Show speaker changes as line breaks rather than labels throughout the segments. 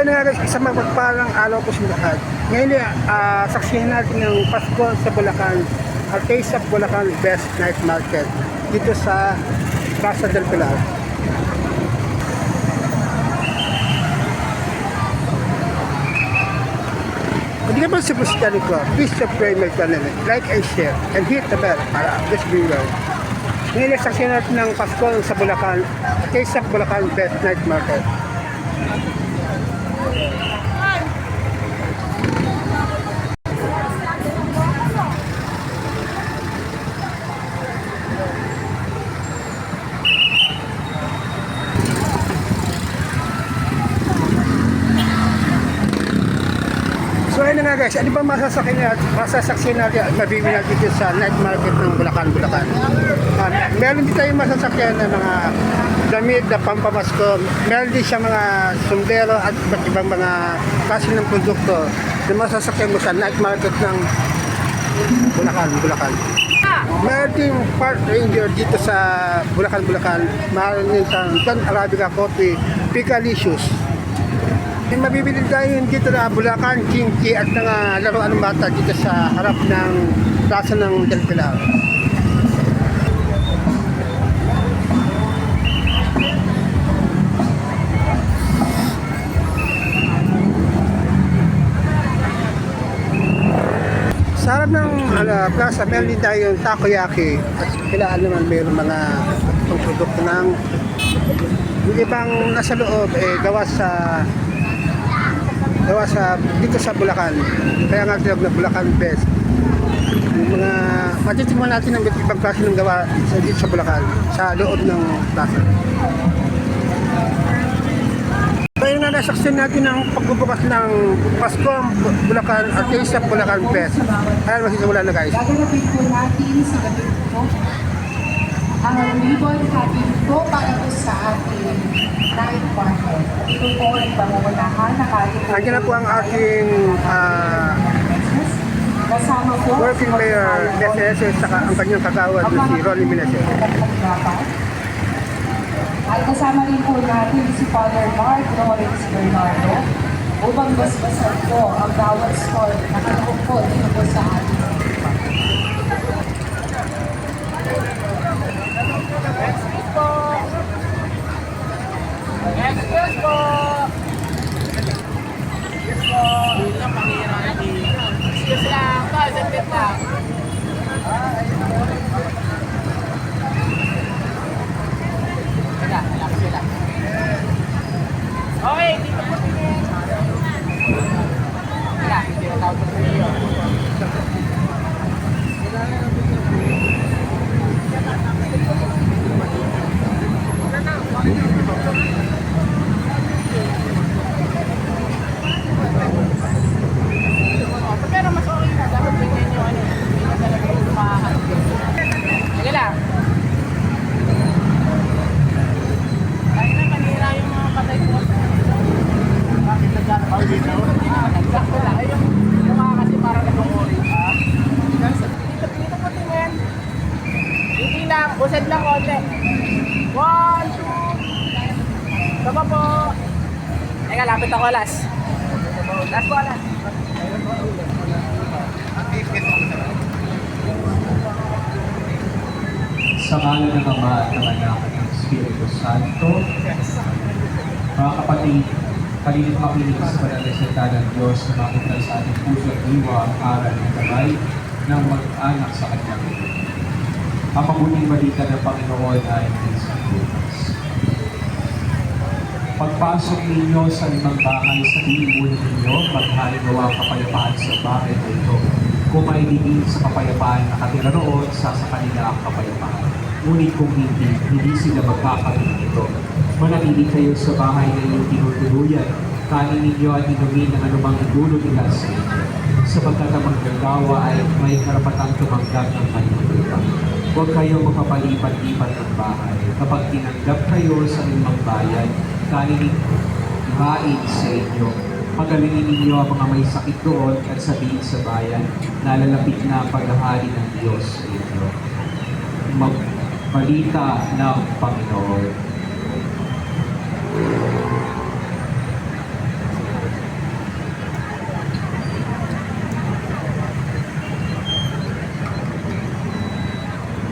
ayun nga guys, isang mapagpalang araw po sa lahat. Ngayon saksihan natin ng Pasko sa Bulacan, our Taste of Bulacan Best Night Market dito sa Plaza del Pilar. Kung di ka pa subscribe ko, please subscribe my channel, like and share, and hit the bell para updates video. Ngayon saksihan natin ng Pasko sa Bulacan, Taste of Bulacan Best Night Market. So ayun na nga guys, ano ba masasaksihan natin at mabibili natin dito sa night market ng Bulacan? Meron din tayong masasakyan na mga damit na pampamasko. Meron din siya mga sombrero at iba't ibang mga klase ng produkto na masasakyan mo sa night market ng Bulacan. Meron din park ranger dito sa Bulacan. Meron din sa Don Arabica Coffee, Picalicious. May mabibili tayo dito na Bulacan, Kimchi at mga laruan ng bata dito sa harap ng plaza ng Del Pilar. Sa harap ng plaza, meron din tayong takoyaki at kailangan naman mayroong mga produkto ng yung ibang nasa loob gawa sa dito sa Bulacan. Kaya nga tinawag na Bulacan Best. Yung mga matitingnan natin ng ibang klase ng gawa dito sa Bulacan, sa loob ng plaza. Kaya nga nasaksihan natin ang pagbubukas ng Pasko Bulacan at Taste of Bulacan Best. Ayan, masisimulan na guys.
Gaganapin po natin sa gabi po ang ribbon cutting po para po sa ating night market. Ito po ay pamumunahan na kahit po.
Nandiyan na po ang ating
kasama po
working mayor DSS at ang kanyang kagawad na si Ronnie Minases.
At kasama rin po natin si Father Mark Lawrence Bernardo upang basbasan po ang bawat store na kalahok po dito po sa ating.
Excuse po! Excuse lang, pangiran. Excuse lang, sandit lang. Sila. Okay, dito po tingin. Sila, hindi na tawag po niyo. Pero mas okay na, dapat tingnan nyo ano, hindi na talaga yung makakagin. Sige lang. Kaya na, kanira yung mga patay po. Bakit nagkakaw dito? Nagsakto lang. Ay, yung mga kasi parang nag-orange. Dito po tingin. Hindi lang, usad lang konti. 1, 2. Tama po. Teka, lapit ako last. Last po, last.
Sa ngalan ng Ama at ng Anak at ng Espiritu Santo, mga kapatid, kalinit makinig sa pananasalita ng Diyos na makital sa ating puso at diwa ang aral ng gabay ng mag-anak sa Kanyang ito. Ang mabuting balita ng Panginoon ay minsan bukas. Pagpasok ninyo sa limang bahay, sabihin muna ninyo, maghaligawa ang kapayapaan sa bahay na ito. Kung may digin sa kapayapaan na katira roon, sa kanila ang kapayapaan. Ngunit kung hindi sila magkakaroon nito. Manatili kayo sa bahay na inyong tinutuluyan. Kanin ninyo at inumin ng anumang igulo nila sa inyo. Sapagkat ang manggagawa ay may karapatang tumanggap ng kanyang lupa. Huwag kayong makapalipat-lipat ng bahay. Kapag tinanggap kayo sa limang bayan, kanin hain sa inyo. Pagalingin ninyo ang mga may sakit doon at sabihin sa bayan, nalalapit na ang paghahari ng Diyos sa inyo. Magbalita ng Panginoon.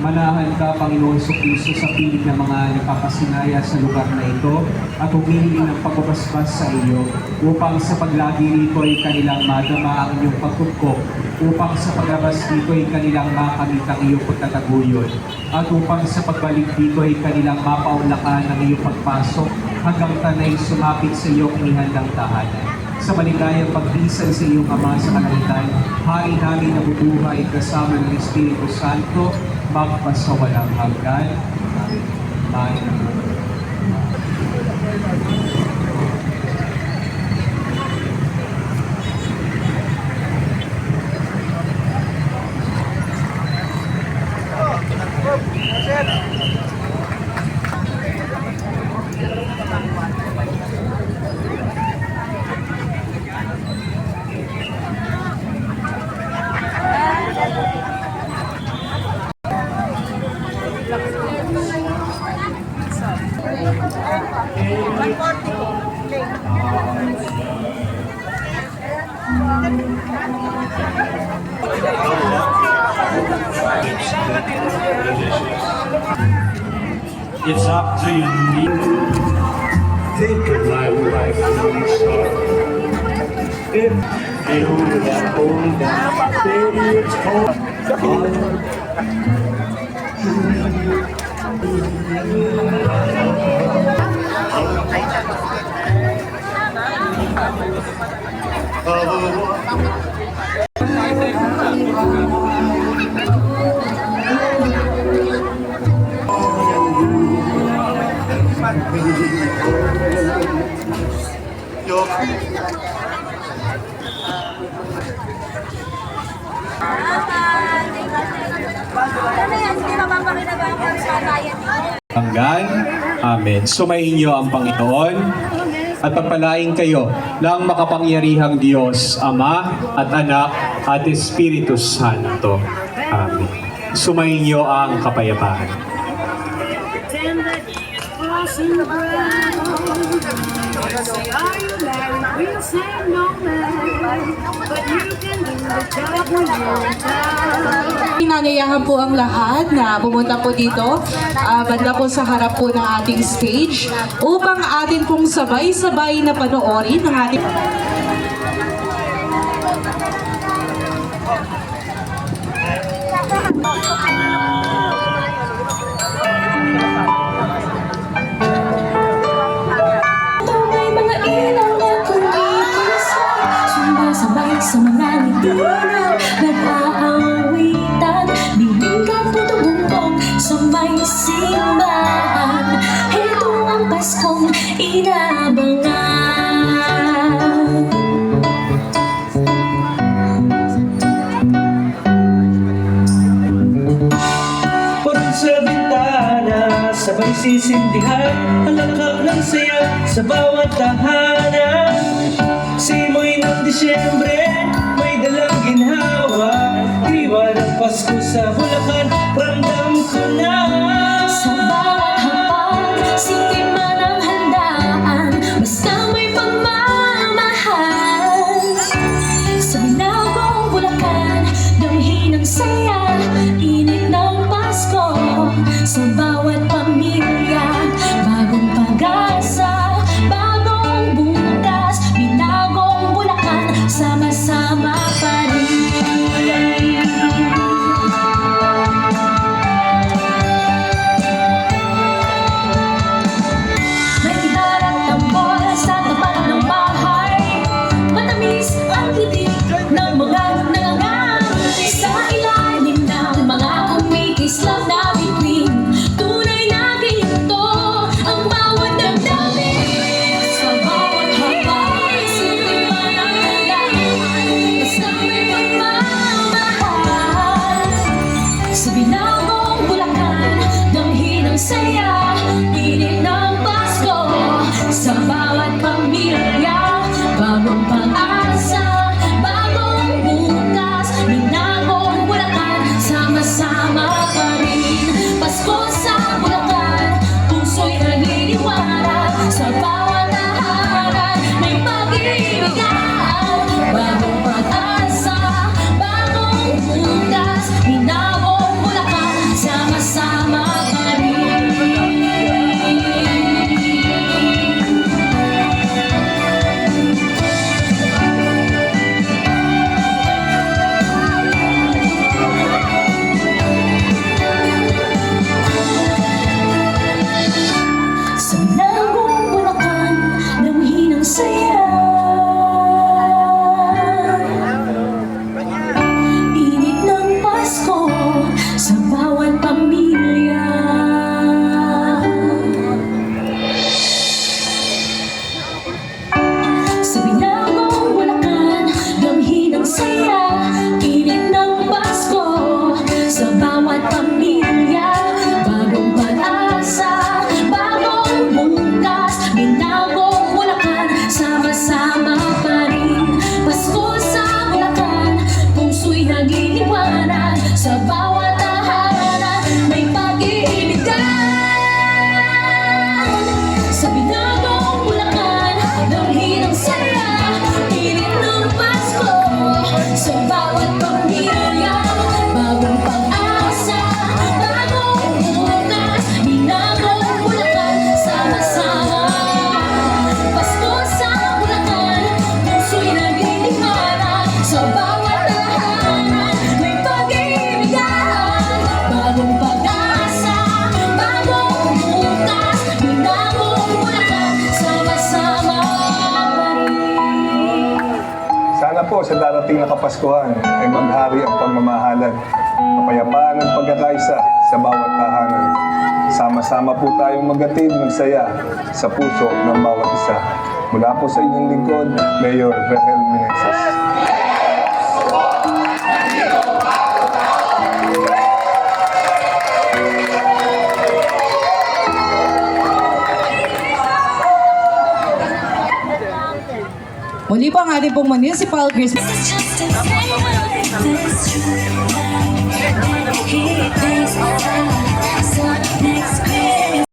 Manahan ka, Panginoon Kristo, sa piling ng mga nagpapasinaya sa lugar na ito at humihingi ng pagbabasbas sa iyo upang sa paglagi nito ay kanilang madama ang iyong pagtugkog, upang sa paglabas dito ay kanilang makamit ang iyong pagtataguyod, at upang sa pagbalik dito ay kanilang mapaunlakan ang iyong pagpasok hanggang tanay sumapit sa iyong inihandang tahanan. Sa maligayang pagbisan sa iyong Ama sa kalangitan, hari namin na bubuhay kasama ng Espiritu Santo, magpasawalang hanggan. Amen.
It's up to you. Think of my life from the start. If you that old baby, it's cold.
Hanggan. Amen. Sumayin niyo ang Panginoon at pagpalain kayo ng makapangyarihang Diyos, Ama at Anak at Espiritu Santo. Amen. Sumayin niyo ang kapayapaan.
Pretend that he is passing around. Say, are you married? We'll say no, man. But you can do the job when you're in town.
Inanyayahan po ang lahat na pumunta po dito, banda po sa harap po ng ating stage upang atin pong sabay-sabay na panoorin ng ating...
May mga ilaw na kumikisa, sumasabay sa mga lipunan, nag-aawitan, binigyan tutubong sa may simbahan. Ito ang Paskong inabangan.
Pagod sa bintana, sabay sisindihan, ang lakak ng saya sa bawat tahanan. Simoy ng Disyembre, may dalang ginhawa, diwa ng Pasko sa Bulacan, ramdam ko na.
Sa bawat hapag, sintima ng handaan, basta may pagmamahal. Sa Binagong Bulacan, damhin ang saya, init ng Pasko. Sa bawat pamilya, bagong pag-asa, bagong bukas. Binagong Bulacan, sama-sama pa rin.
po sa darating na Kapaskuhan ay maghari ang pagmamahalan, kapayapaan at pagkakaisa sa bawat tahanan. Sama-sama po tayong magatid ng saya sa puso ng bawat isa. Mula po sa inyong lingkod, Mayor Rahel Meneses.
Muli po ang ating pong municipal Christmas.
It's just a tale that's true. He thinks so next Christmas.